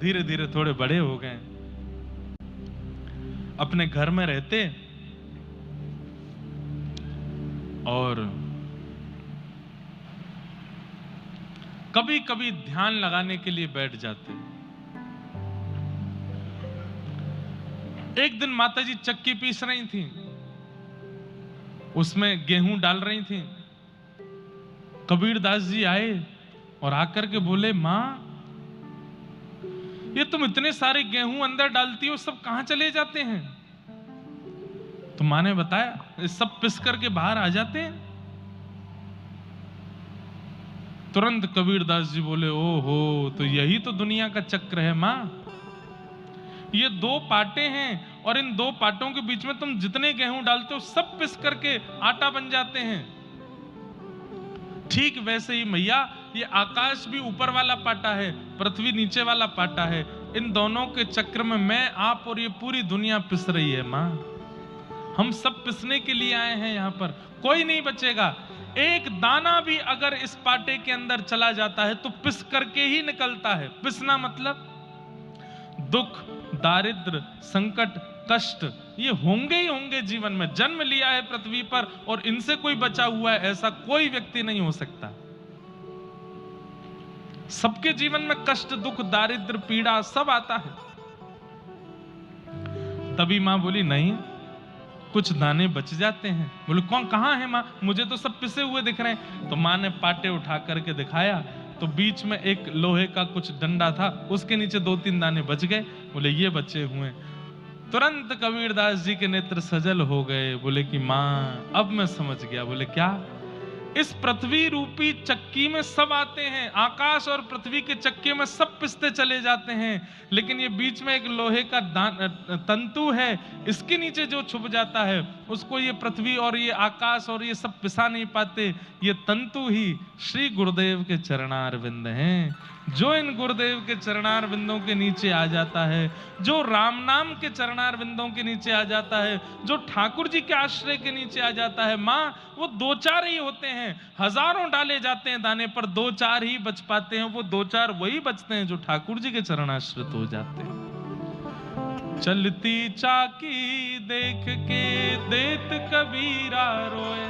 धीरे धीरे थोड़े बड़े हो गए, अपने घर में रहते और कभी कभी ध्यान लगाने के लिए बैठ जाते। एक दिन माताजी चक्की पीस रही थी, उसमें गेहूं डाल रही थी। कबीरदास जी आए और आकर के बोले, मां ये तुम इतने सारे गेहूं अंदर डालती हो, सब कहां चले जाते हैं? तो मां ने बताया, ये सब पिस करके बाहर आ जाते हैं। तुरंत कबीरदास जी बोले, ओहो, तो यही तो दुनिया का चक्र है मां। ये दो पाटे हैं और इन दो पाटों के बीच में तुम जितने गेहूं डालते हो सब पिस करके आटा बन जाते हैं। ठीक वैसे ही मैया, ये आकाश भी ऊपर वाला पाटा है, पृथ्वी नीचे वाला पाटा है। इन दोनों के चक्र में मैं, आप और ये पूरी दुनिया पिस रही है मां। हम सब पिसने के लिए आए हैं यहाँ पर, कोई नहीं बचेगा। एक दाना भी अगर इस पाटे के अंदर चला जाता है तो पिस करके ही निकलता है। पिसना मतलब दुख, दारिद्र, संकट, कष्ट ये होंगे ही होंगे। जीवन में जन्म लिया है पृथ्वी पर और इनसे कोई बचा हुआ है ऐसा कोई व्यक्ति नहीं हो सकता। सबके जीवन में कष्ट, दुख, दारिद्र, पीड़ा सब आता है। तभी मां बोली, नहीं कुछ दाने बच जाते हैं। बोले, कौन, कहां है मां? मुझे तो सब पिसे हुए दिख रहे हैं। तो मां ने पाटे उठा करके दिखाया तो बीच में एक लोहे का कुछ डंडा था, उसके नीचे 2-3 दाने बच गए। बोले, ये बचे हुए। तुरंत कबीरदास जी के नेत्र सजल हो गए। बोले कि मां अब मैं समझ गया। बोले, क्या? इस पृथ्वी रूपी चक्की में सब आते हैं, आकाश और पृथ्वी के चक्के में सब पिसते चले जाते हैं, लेकिन ये बीच में एक लोहे का तंतु है, इसके नीचे जो छुप जाता है उसको ये पृथ्वी और ये आकाश और ये सब पिसा नहीं पाते। ये तंतु ही श्री गुरुदेव के चरणारविंद हैं। जो इन गुरुदेव के चरणारविंदों के नीचे आ जाता है, जो राम नाम के चरणारविंदों के नीचे आ जाता है, जो ठाकुर जी के आश्रय के नीचे आ जाता है, मां वो 2-4 ही होते हैं। हजारों डाले जाते हैं दाने पर, 2-4 ही बच पाते हैं। वो 2-4 वही बचते हैं जो ठाकुर जी के चरणाश्रित हो जाते हैं। चलती चाकी देख के देत कबीरा रोए,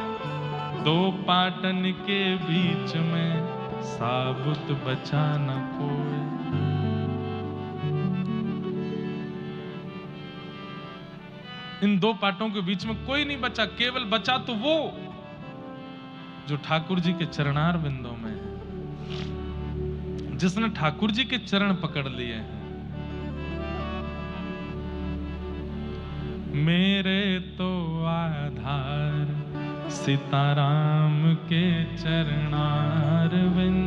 2 पाटन के बीच में साबुत बचा न कोई। इन 2 पाटों के बीच में कोई नहीं बचा, केवल बचा तो वो जो ठाकुर जी के चरणार बिंदों में है, जिसने ठाकुर जी के चरण पकड़ लिए हैं। मेरे तो आधार सीताराम के चरणार बिंद,